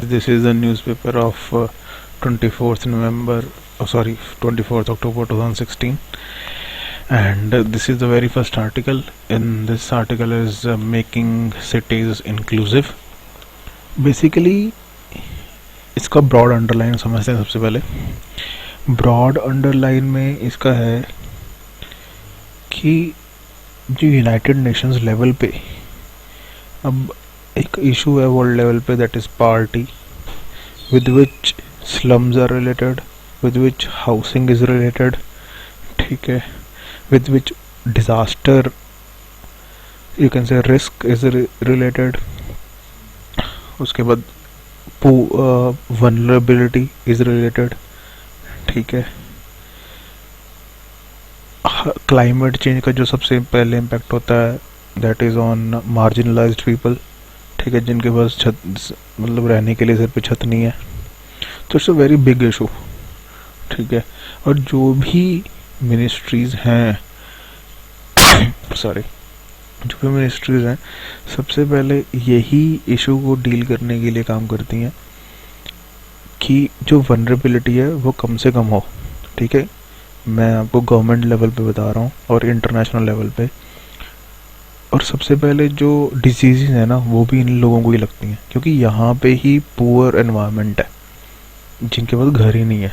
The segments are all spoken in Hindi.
This is the newspaper of 24th November, 24th October 2016, and this is the very first article. In this article is making cities inclusive. Basically, इसका ब्रॉड अंडरलाइन समझते हैं. सबसे पहले ब्रॉड अंडरलाइन में इसका है कि जो यूनाइटेड नेशंस लेवल पे अब एक इशू है वर्ल्ड लेवल पे, that is poverty, with which slums are related, with which housing is related, ठीक है, with which disaster you can say risk is related. उसके बाद vulnerability is related, ठीक है. क्लाइमेट चेंज का जो सबसे पहले इम्पैक्ट होता है that is on marginalised people, ठीक है, जिनके पास छत मतलब रहने के लिए सिर पे छत नहीं है. तो it's a very big issue, ठीक है. और जो भी मिनिस्ट्रीज हैं जो भी मिनिस्ट्रीज हैं सबसे पहले यही इशू को डील करने के लिए काम करती हैं कि जो वनरेबिलिटी है वो कम से कम हो, ठीक है. मैं आपको गवर्नमेंट लेवल पे बता रहा हूँ और इंटरनेशनल लेवल पे. और सबसे पहले जो डिजीज़ है ना वो भी इन लोगों को ही लगती हैं, क्योंकि यहाँ पे ही पुअर एनवायरनमेंट है, जिनके पास घर ही नहीं है,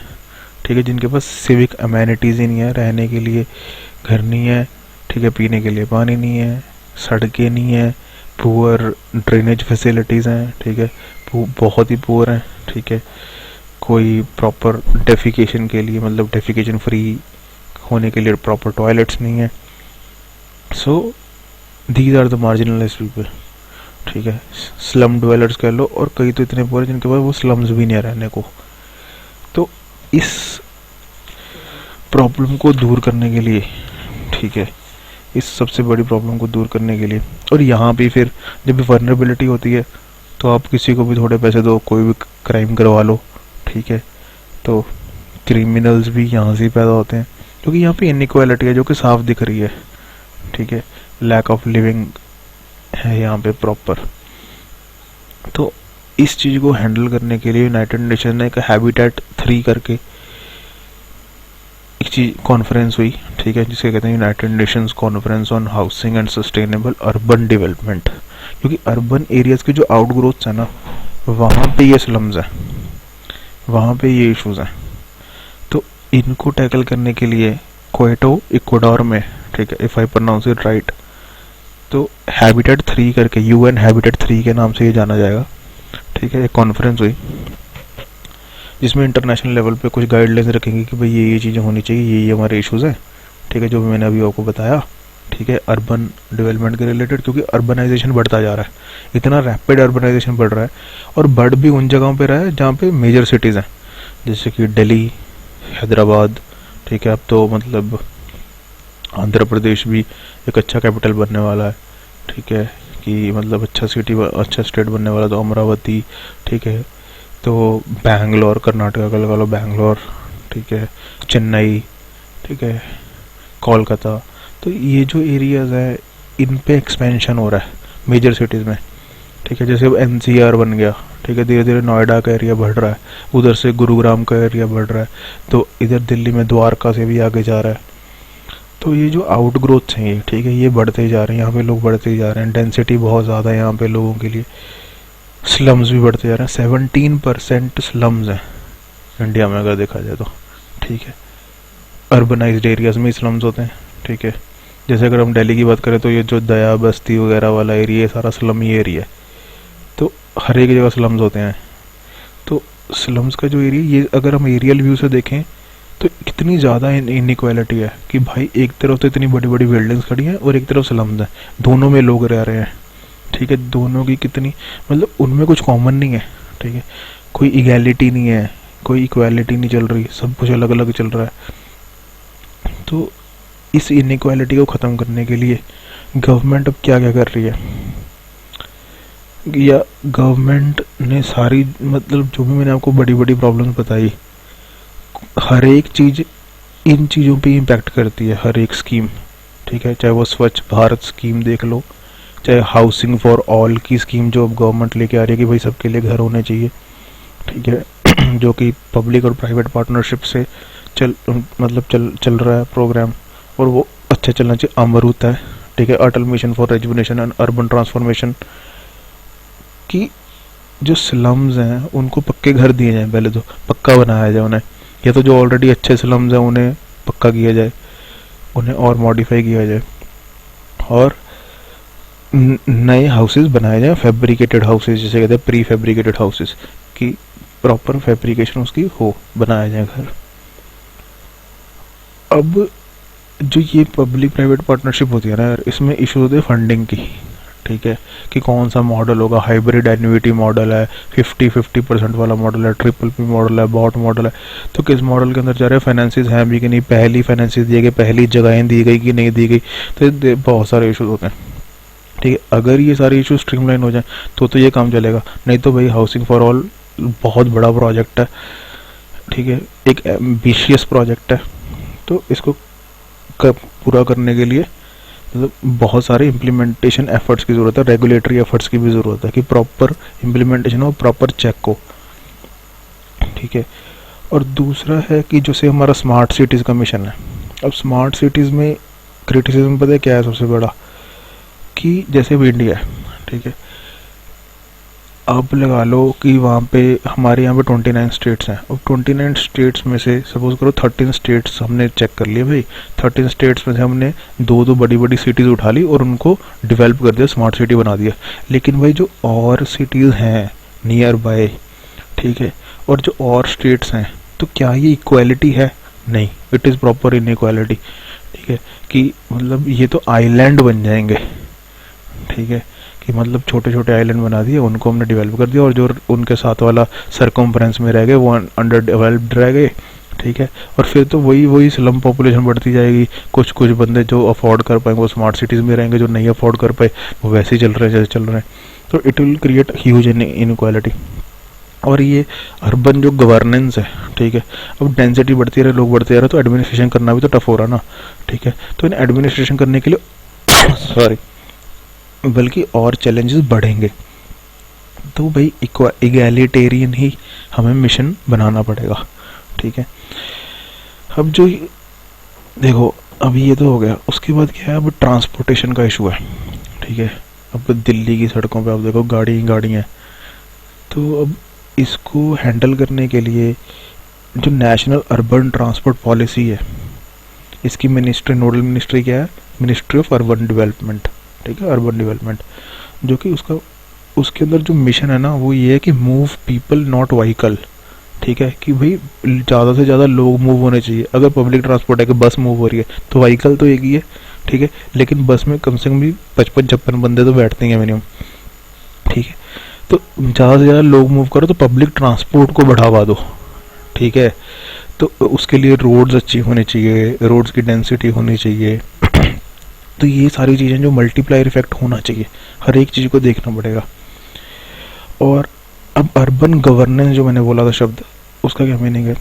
ठीक है, जिनके पास सिविक अमेनिटीज़ ही नहीं है, रहने के लिए घर नहीं है, ठीक है, पीने के लिए पानी नहीं है, सड़कें नहीं है, पुअर ड्रेनेज फैसिलिटीज़ हैं, ठीक है, बहुत ही पुअर हैं, ठीक है. कोई प्रॉपर डेफिकेशन के लिए मतलब डेफिकेशन फ्री होने के लिए प्रॉपर टॉयलेट्स नहीं है. So these are the marginalised people, ठीक है, स्लम डिवेलपर्स कह लो. और कई तो इतने पूरे जिनके पास वो स्लम्स भी नहीं है रहने को. तो इस प्रॉब्लम को दूर करने के लिए, ठीक है, इस सबसे बड़ी प्रॉब्लम को दूर करने के लिए, और यहाँ पे फिर जब भी वल्नरेबिलिटी होती है तो आप किसी को भी थोड़े पैसे दो, कोई भी क्राइम करवा लो, ठीक है. तो क्रिमिनल्स भी यहाँ से ही पैदा होते हैं, क्योंकि यहाँ पे इनइक्वालिटी है जो कि साफ दिख रही है, ठीक है. लैक ऑफ लिविंग है यहाँ पे प्रॉपर. तो इस चीज़ को हैंडल करने के लिए यूनाइटेड नेशन ने एक हैबिटेट 3 करके एक चीज कॉन्फ्रेंस हुई, ठीक है, जिसके कहते हैं United Nations conference on housing and sustainable urban development. क्योंकि अर्बन एरियाज के जो आउटग्रोथ्स हैं ना वहाँ पे ये स्लम्स हैं, वहाँ पे ये इश्यूज हैं. तो इनको टैकल करने के लिए क्वेटो इक्वाडोर में, ठीक है, if I pronounce it right, तो हैबिटेट 3 करके यूएन हैबिटेट 3 के नाम से ये जाना जाएगा, ठीक है. एक कॉन्फ्रेंस हुई जिसमें इंटरनेशनल लेवल पे कुछ गाइडलाइंस रखेंगे कि भाई ये चीज़ें होनी चाहिए, ये हमारे इश्यूज हैं, ठीक है, जो मैंने अभी आपको बताया, ठीक है, अर्बन डेवलपमेंट के रिलेटेड. क्योंकि अर्बनाइजेशन बढ़ता जा रहा है, इतना रैपिड अर्बनाइजेशन बढ़ रहा है, और बढ़ भी उन जगहों पे रहा है जहाँ पे मेजर सिटीज़ हैं, जैसे कि दिल्ली, हैदराबाद, ठीक है. अब तो मतलब आंध्र प्रदेश भी एक अच्छा कैपिटल बनने वाला है, ठीक है, कि मतलब अच्छा स्टेट बनने वाला, तो अमरावती, ठीक है. तो बैंगलोर, कर्नाटका का लगा लो बैंगलोर, ठीक है, चेन्नई, ठीक है, कोलकाता. तो ये जो एरियाज है इन पे एक्सपेंशन हो रहा है मेजर सिटीज़ में, ठीक है. जैसे अब एनसीआर बन गया, ठीक है, धीरे धीरे नोएडा का एरिया बढ़ रहा है, उधर से गुरुग्राम का एरिया बढ़ रहा है, तो इधर दिल्ली में द्वारका से भी आगे जा रहा है. तो ये जो आउटग्रोथ्स हैं ये, ठीक है, ये बढ़ते ही जा रहे हैं, यहाँ पे लोग बढ़ते ही जा रहे हैं, डेंसिटी बहुत ज़्यादा है यहाँ पे लोगों के लिए, स्लम्स भी बढ़ते जा रहे हैं. 17% स्लम्स हैं इंडिया में अगर देखा जाए तो, ठीक है. अर्बनाइज्ड एरियाज में स्लम्स होते हैं, ठीक है. जैसे अगर हम दिल्ली की बात करें तो ये जो दया बस्ती वगैरह वाला एरिया है सारा स्लम ही एरिया है, तो हर एक जगह स्लम्स होते हैं. तो स्लम्स का जो एरिया, ये अगर हम एरियल व्यू से देखें तो कितनी ज़्यादा इनइक्वालिटी है कि भाई एक तरफ तो इतनी बड़ी बड़ी बिल्डिंग्स खड़ी हैं और एक तरफ स्लम्स हैं, दोनों में लोग रह रहे हैं, ठीक है. दोनों की कितनी मतलब उनमें कुछ कॉमन नहीं है, ठीक है, कोई इगैलिटी नहीं है, कोई इक्वालिटी नहीं चल रही, सब कुछ अलग अलग चल रहा है. तो इस इनइक्वालिटी को ख़त्म करने के लिए गवर्नमेंट अब क्या क्या कर रही है, या गवर्नमेंट ने सारी मतलब जो भी मैंने आपको बड़ी बड़ी प्रॉब्लम्स बताई, हर एक चीज़ इन चीज़ों पे इम्पैक्ट करती है, हर एक स्कीम, ठीक है. चाहे वो स्वच्छ भारत स्कीम देख लो, चाहे हाउसिंग फॉर ऑल की स्कीम जो अब गवर्नमेंट लेके आ रही है कि भाई सबके लिए घर होने चाहिए, ठीक है, जो कि पब्लिक और प्राइवेट पार्टनरशिप से चल रहा है प्रोग्राम, और वो अच्छा चलना चाहिए। अमरूत है, ठीक है, Atal mission for rejuvenation and urban transformation, की जो स्लम्स हैं उनको पक्के घर दिए जाएं, पहले तो पक्का बनाया जाए उन्हें, या तो जो ऑलरेडी अच्छे स्लम्स हैं उन्हें पक्का किया जाए, उन्हें और मॉडिफाई किया जाए, और नए हाउसेस बनाए जाएं, फैब्रिकेटेड हाउसेस जिसे कहते हैं, प्री फैब्रिकेटेड हाउसेस की प्रॉपर फैब्रिकेशन उसकी हो, बनाया जाए घर। अब जो ये पब्लिक प्राइवेट पार्टनरशिप होती है ना यार, इसमें इशू होते हैं फंडिंग की, ठीक है, कि कौन सा मॉडल होगा, हाइब्रिड एन्युइटी मॉडल है, 50-50% वाला मॉडल है, ट्रिपल पी मॉडल है, बॉट मॉडल है, तो किस मॉडल के अंदर जा रहे हैं, फाइनेंसिस हैं भी कि नहीं, पहली फाइनेंसिस दिए गए, पहली जगहें दी गई कि नहीं दी गई, तो बहुत सारे इशूज होते हैं, ठीक है। अगर ये सारे इशू स्ट्रीमलाइन हो जाए तो ये काम चलेगा, नहीं तो भाई हाउसिंग फॉर ऑल बहुत बड़ा प्रोजेक्ट है, ठीक है, एक एम्बिशियस प्रोजेक्ट है, तो इसको पूरा करने के लिए मतलब बहुत सारे इम्प्लीमेंटेशन एफर्ट्स की ज़रूरत है, रेगुलेटरी एफर्ट्स की भी ज़रूरत है कि प्रॉपर इम्प्लीमेंटेशन हो, प्रॉपर चेक हो, ठीक है। और दूसरा है कि जैसे हमारा स्मार्ट सिटीज़ का मिशन है, अब स्मार्ट सिटीज़ में क्रिटिसिज्म पता है क्या है सबसे बड़ा, कि जैसे अब इंडिया है, ठीक है, अब लगा लो कि वहाँ पे हमारे यहाँ पे 29 स्टेट्स हैं, और 29 स्टेट्स में से सपोज करो 13 स्टेट्स हमने चेक कर लिए भाई, 13 स्टेट्स में से हमने दो बड़ी बड़ी सिटीज़ उठा ली और उनको डेवलप कर दिया, स्मार्ट सिटी बना दिया, लेकिन भाई जो और सिटीज़ हैं नियर बाय, ठीक है, और जो और स्टेट्स हैं, तो क्या ये इक्वालिटी है? नहीं, इट इज़ प्रॉपर इनइक्वालिटी, ठीक है, कि मतलब ये तो आइलैंड बन जाएंगे, ठीक है, कि मतलब छोटे छोटे आइलैंड बना दिए, उनको हमने डेवलप कर दिया, और जो उनके साथ वाला सरकमफ्रेंस में रह गए वो अंडर डेवलप्ड रह गए, ठीक है, और फिर तो वही स्लम पॉपुलेशन बढ़ती जाएगी, कुछ बंदे जो अफोर्ड कर पाएंगे वो स्मार्ट सिटीज़ में रहेंगे, जो नहीं अफोर्ड कर पाए वो वैसे ही चल रहे हैं जैसे चल रहे हैं, तो it will create huge inequality. और ये अर्बन जो गवर्नेंस है, ठीक है, अब डेंसिटी बढ़ती रहे, लोग बढ़ते जा रहे, तो एडमिनिस्ट्रेशन करना भी तो टफ हो रहा ना, ठीक है, तो इन एडमिनिस्ट्रेशन करने के लिए सॉरी बल्कि और चैलेंजेस बढ़ेंगे, तो भाई इगैलिटेरियन ही हमें मिशन बनाना पड़ेगा, ठीक है। अब जो देखो अभी ये तो हो गया, उसके बाद क्या है, अब ट्रांसपोर्टेशन का इशू है, ठीक है, अब दिल्ली की सड़कों पे आप देखो गाड़ी हैं, तो अब इसको हैंडल करने के लिए जो नेशनल अर्बन ट्रांसपोर्ट पॉलिसी है, इसकी मिनिस्ट्री, नोडल मिनिस्ट्री क्या है, मिनिस्ट्री ऑफ अर्बन डेवलपमेंट, ठीक है, अर्बन डेवलपमेंट, जो कि उसके अंदर जो मिशन है ना वो ये है कि मूव पीपल नॉट व्हीकल, ठीक है, कि भाई ज़्यादा से ज़्यादा लोग मूव होने चाहिए। अगर पब्लिक ट्रांसपोर्ट है कि बस मूव हो रही है तो व्हीकल तो एक ही है, ठीक है, लेकिन बस में कम से कम भी 55-56 बंदे तो बैठते हैं मिनिमम, ठीक है, तो ज़्यादा से ज़्यादा लोग मूव करो, तो पब्लिक ट्रांसपोर्ट को बढ़ावा दो, ठीक है, तो उसके लिए रोड्स अच्छी होनी चाहिए, रोड्स की डेंसिटी होनी चाहिए, तो ये सारी चीज़ें जो मल्टीप्लायर इफेक्ट होना चाहिए, हर एक चीज़ को देखना पड़ेगा। और अब अर्बन गवर्नेंस जो मैंने बोला था शब्द, उसका क्या मीनिंग है,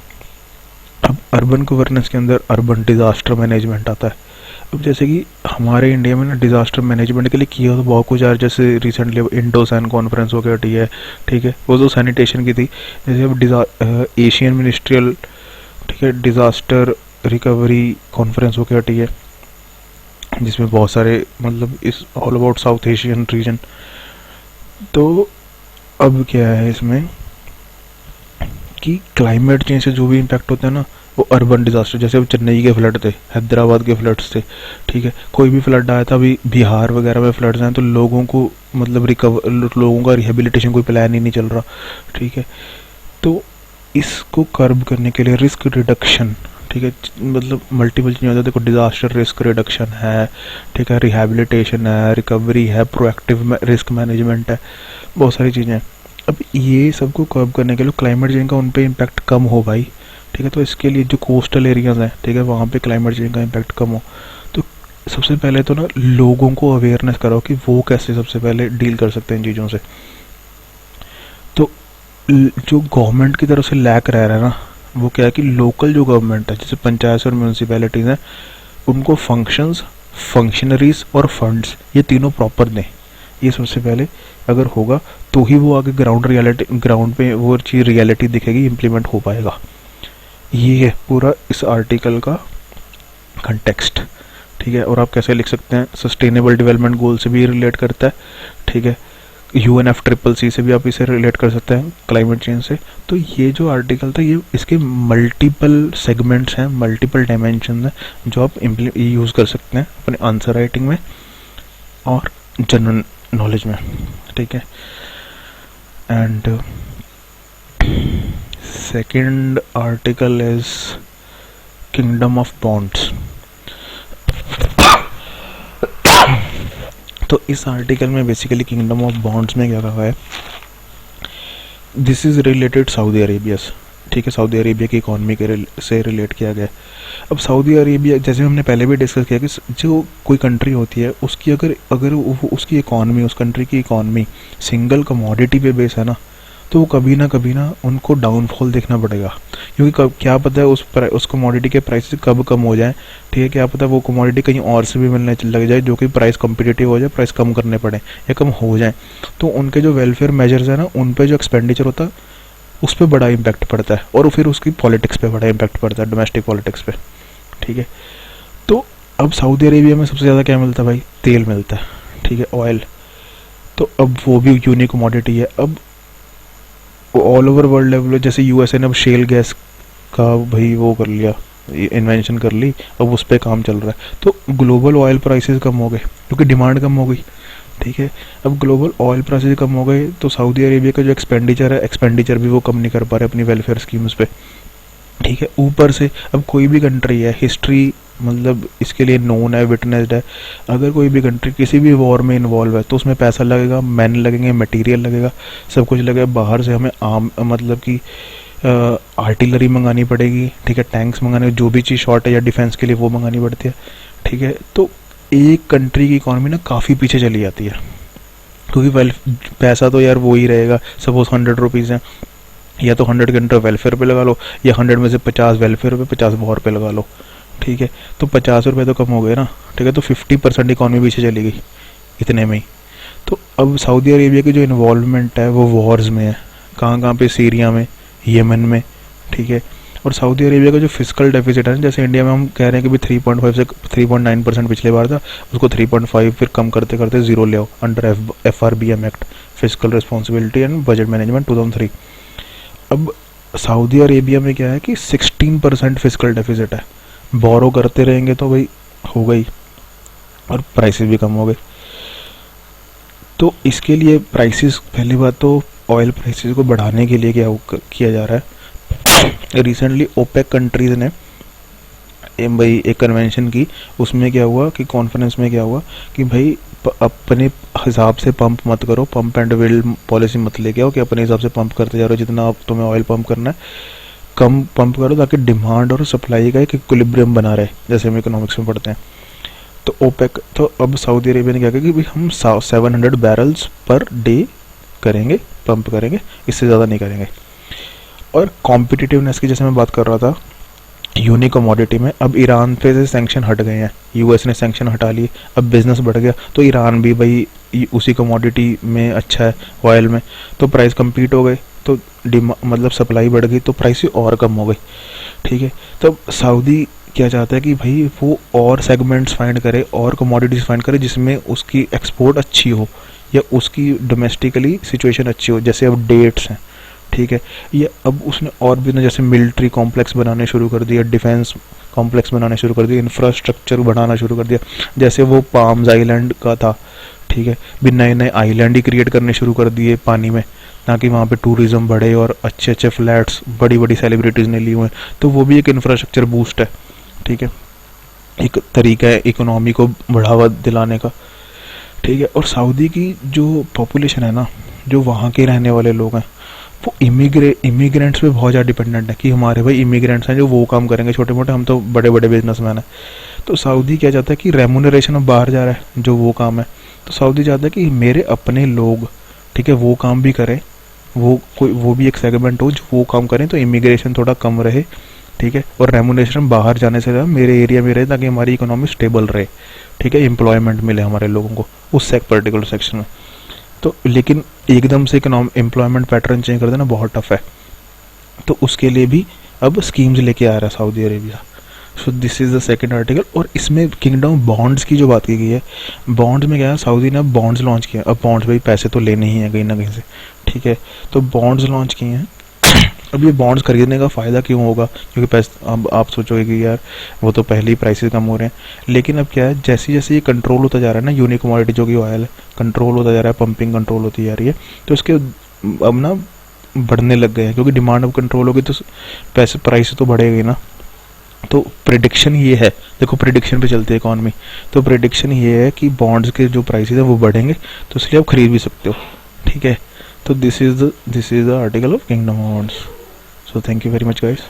अब अर्बन गवर्नेंस के अंदर अर्बन डिज़ास्टर मैनेजमेंट आता है। अब जैसे कि हमारे इंडिया में ना डिज़ास्टर मैनेजमेंट के लिए किया तो बहुत कुछ यार, जैसे रिसेंटली इंडोसैन कॉन्फ्रेंस हो गई है, ठीक है, वो तो सैनिटेशन की थी, जैसे अब एशियन मिनिस्ट्रियल, ठीक है, डिज़ास्टर रिकवरी कॉन्फ्रेंस हो गई है, जिसमें बहुत सारे मतलब इस all about south Asian region. तो अब क्या है इसमें कि क्लाइमेट चेंज से जो भी इम्पैक्ट होता है ना वो अर्बन डिज़ास्टर, जैसे अब चेन्नई के फ्लड थे, हैदराबाद के फ्लड्स थे, ठीक है, कोई भी फ्लड आया था, अभी बिहार वगैरह में फ्लड्स आए, तो लोगों को मतलब लोगों का रिहेबिलिटेशन कोई प्लान ही नहीं चल रहा, ठीक है, तो इसको कर्ब करने के लिए रिस्क रिडक्शन, ठीक है, मतलब मल्टीपल चीज़ें होती है, देखो डिज़ास्टर रिस्क रिडक्शन है, ठीक है, रिहेबिलिटेशन है, रिकवरी है, प्रोएक्टिव रिस्क मैनेजमेंट है, बहुत सारी चीज़ें हैं। अब ये सबको कर्ब करने के लिए क्लाइमेट चेंज का उन पे इम्पैक्ट कम हो भाई, ठीक है, तो इसके लिए जो कोस्टल एरियाज हैं, ठीक है, वहाँ पे क्लाइमेट चेंज का इम्पैक्ट कम हो, तो सबसे पहले तो ना लोगों को अवेयरनेस कराओ कि वो कैसे सबसे पहले डील कर सकते हैं इन चीज़ों से। तो जो गवर्नमेंट की तरफ से लैक रह रहा है ना वो क्या है कि लोकल जो गवर्नमेंट है, जैसे पंचायत और म्यूनसिपैलिटीज़ हैं, उनको फंक्शंस, फंक्शनरीज और फंड्स ये तीनों प्रॉपर दें, ये सबसे पहले अगर होगा तो ही वो आगे ग्राउंड पे वो चीज़ रियलिटी दिखेगी, इम्प्लीमेंट हो पाएगा। ये है पूरा इस आर्टिकल का कंटेक्स्ट, ठीक है। और आप कैसे लिख सकते हैं, सस्टेनेबल डेवलपमेंट गोल से भी रिलेट करता है, ठीक है। UNFCCC से भी आप इसे रिलेट कर सकते हैं, क्लाइमेट चेंज से। तो ये जो आर्टिकल था, ये इसके मल्टीपल सेगमेंट्स हैं, मल्टीपल डायमेंशन हैं जो आप यूज़ कर सकते हैं अपने आंसर राइटिंग में और जनरल नॉलेज में, ठीक है। And second article is kingdom of bonds. तो इस आर्टिकल में बेसिकली किंगडम ऑफ बॉन्ड्स में क्या कहा है, this is related Saudi Arabia, ठीक है। सऊदी अरेबिया की इकॉनमी के से रिलेट किया गया है। अब सऊदी अरेबिया, जैसे हमने पहले भी डिस्कस किया कि जो कोई कंट्री होती है उसकी अगर उसकी इकॉनमी, उस कंट्री की इकॉनमी सिंगल कमोडिटी पे बेस है ना, तो वो कभी ना उनको डाउनफॉल देखना पड़ेगा, क्योंकि क्या पता है उस कमोडिटी के प्राइस कब कम हो जाए, ठीक है। क्या पता है वो कमोडिटी कहीं और से भी मिलने लग जाए जो कि प्राइस कम्पिटिटिव हो जाए, प्राइस कम करने पड़े या कम हो जाए, तो उनके जो वेलफेयर मेजर्स है ना, उन पे जो एक्सपेंडिचर होता है उस पर बड़ा इम्पैक्ट पड़ता है, और फिर उसकी पॉलिटिक्स पे बड़ा इम्पैक्ट पड़ता है, डोमेस्टिक पॉलिटिक्स पे, ठीक है। तो अब सऊदी अरेबिया में सबसे ज़्यादा क्या मिलता है भाई, तेल मिलता है, ठीक है, ऑयल। तो अब वो भी यूनिक कमोडिटी है। अब ऑल ओवर वर्ल्ड लेवल, जैसे यूएसए ने अब शेल गैस का भाई वो कर लिया, इन्वेंशन कर ली, अब उस पर काम चल रहा है, तो ग्लोबल ऑयल प्राइसेस कम हो गए क्योंकि डिमांड कम हो गई, ठीक है। अब ग्लोबल ऑयल प्राइसेस कम हो गए तो सऊदी अरेबिया का जो एक्सपेंडिचर है, एक्सपेंडिचर भी वो कम नहीं कर पा रहे अपनी वेलफेयर स्कीम्स पे, ठीक है। ऊपर से अब कोई भी कंट्री है, हिस्ट्री मतलब इसके लिए नोन है, विटनेस्ड है, अगर कोई भी कंट्री किसी भी वॉर में इन्वॉल्व है तो उसमें पैसा लगेगा, मैन लगेंगे, मटेरियल लगेगा, सब कुछ लगेगा। बाहर से हमें आम मतलब कि आर्टिलरी मंगानी पड़ेगी, ठीक है, टैंक्स मंगाने, जो भी चीज़ शॉर्ट है या डिफेंस के लिए वो मंगानी पड़ती है, ठीक है। तो एक कंट्री की इकॉनमी ना काफ़ी पीछे चली जाती है, क्योंकि पैसा तो यार वो ही रहेगा। सपोज 100 रुपीज़ हैं, या तो 100 के अंडर वेलफेयर पे लगा लो, या 100 में से 50 वेलफेयर पे, 50 वॉर पे लगा लो, ठीक है। तो 50 रुपये तो कम हो गए ना, ठीक है। तो 50% इकॉनमी पीछे चली गई इतने में ही। तो अब सऊदी अरेबिया की जो इन्वॉल्वमेंट है वो वॉर्स में है, कहाँ पे, सीरिया में, यमन में, ठीक है। और सऊदी अरेबिया का जो फिजिकल डेफिसिट है, जैसे इंडिया में हम कह रहे हैं कि भाई 3.5 से 3.9% पिछले बार था, उसको 3.5 फिर कम करते करते जीरो ले आओ, under FRBM act, physical responsibility and budget management 2003। अब सऊदी अरेबिया में क्या है कि 16% फिजिकल डेफिसिट है, बोरो करते रहेंगे तो भाई हो गई, और प्राइसेस भी कम हो गए। तो इसके लिए प्राइसेस, पहली बात तो ऑयल प्राइसेस को बढ़ाने के लिए क्या किया जा रहा है, रिसेंटली ओपेक कंट्रीज ने भाई एक कन्वेंशन की, उसमें क्या हुआ कि कॉन्फ्रेंस में क्या हुआ कि भाई अपने हिसाब से पंप मत करो, पंप एंड वेल्ड पॉलिसी मत लेके आओ कि अपने हिसाब से पंप करते जा रहे हो, जितना आप तुम्हें ऑयल पंप करना है कम पंप करो, ताकि डिमांड और सप्लाई का एक इक्विलिब्रियम बना रहे, जैसे हम इकोनॉमिक्स में पढ़ते हैं। तो ओपेक, तो अब सऊदी अरेबिया ने क्या किया कि भाई हम 700 बैरल्स पर डे करेंगे, पंप करेंगे, इससे ज़्यादा नहीं करेंगे। और कॉम्पिटिटिवनेस की जैसे मैं बात कर रहा था, यूनिक कमोडिटी में अब ईरान पे से सैंक्शन हट गए हैं, यूएस ने सैंक्शन हटा लिए, अब बिजनेस बढ़ गया, तो ईरान भी भाई उसी कमोडिटी में अच्छा है, ऑयल में, तो प्राइस कम्पीट हो गए, तो मतलब सप्लाई बढ़ गई, तो प्राइस और कम हो गई, ठीक है। तो सऊदी क्या चाहता है कि भाई वो और सेगमेंट्स फाइंड करे, और कमोडिटीज फाइंड करे जिसमें उसकी एक्सपोर्ट अच्छी हो या उसकी डोमेस्टिकली सिचुएशन अच्छी हो, जैसे अब डेट्स हैं, ठीक है। ये अब उसने और भी ना, जैसे मिलिट्री कॉम्प्लेक्स बनाने शुरू कर दिया, डिफेंस कॉम्प्लेक्स बनाने शुरू कर दिया, इंफ्रास्ट्रक्चर बढ़ाना शुरू कर दिया, जैसे वो पाम्स आइलैंड का था, ठीक है, भी नए नए आइलैंड ही क्रिएट करने शुरू कर दिए पानी में, ताकि वहाँ पे टूरिज्म बढ़े, और अच्छे अच्छे फ्लैट्स बड़ी बड़ी सेलिब्रिटीज़ ने लिए हुए हैं, तो वो भी एक इंफ्रास्ट्रक्चर बूस्ट है, ठीक है, एक तरीका है इकोनॉमी को बढ़ावा दिलाने का, ठीक है। और सऊदी की जो पॉपुलेशन है ना, जो वहाँ के रहने वाले लोग हैं, वो इमिग्रेंट्स पे बहुत ज़्यादा डिपेंडेंट है, कि हमारे भाई इमिग्रेंट्स हैं जो वो काम करेंगे छोटे मोटे, हम तो बड़े बड़े बिजनेसमैन हैं। तो सऊदी क्या चाहता है कि रेमुनरेशन अब बाहर जा रहा है, जो वो काम है, तो सऊदी चाहता है कि मेरे अपने लोग, ठीक है, वो काम भी करें, वो भी एक सेगमेंट हो जो वो काम करें, तो इमिग्रेशन थोड़ा कम रहे, ठीक है, और रेमुनरेशन बाहर जाने से मेरे एरिया में रहे, ताकि हमारी इकोनॉमी स्टेबल रहे, ठीक है, एम्प्लॉयमेंट मिले हमारे लोगों को उस पर्टिकुलर सेक्शन में। तो लेकिन एकदम से एम्प्लॉयमेंट पैटर्न चेंज कर देना बहुत टफ है, तो उसके लिए भी अब स्कीम्स लेके आ रहा है Saudi Arabia. So this is the second article. और इसमें किंगडम बॉन्ड्स की जो बात की गई है, बॉन्ड्स में क्या है, सऊदी ने अब बॉन्ड्स लॉन्च किए। अब बॉन्ड्स भाई पैसे तो लेने ही हैं कहीं ना कहीं से, ठीक है, तो बॉन्ड्स लॉन्च किए हैं। अब ये बॉन्ड्स खरीदने का फ़ायदा क्यों होगा, क्योंकि पैसे, अब आप सोचोगे कि यार वो तो पहले ही प्राइसेस कम हो रहे हैं, लेकिन अब क्या है, जैसे जैसे ये कंट्रोल होता जा रहा है ना, यूनिक कमोडिटी जो कि ऑयल है, कंट्रोल होता जा रहा है, पंपिंग कंट्रोल होती जा रही है, तो इसके अब ना बढ़ने लग गए हैं, क्योंकि डिमांड अब कंट्रोल होगी तो पैसे प्राइस तो बढ़ेगी ना। तो प्रिडिक्शन ये है, देखो प्रिडिक्शन पे चलती है इकॉनमी, तो प्रिडिक्शन ये है कि बॉन्ड्स के जो प्राइसेस हैं वो बढ़ेंगे, तो इसलिए आप खरीद भी सकते हो, ठीक है। तो this is the article of kingdom bonds. So thank you very much guys.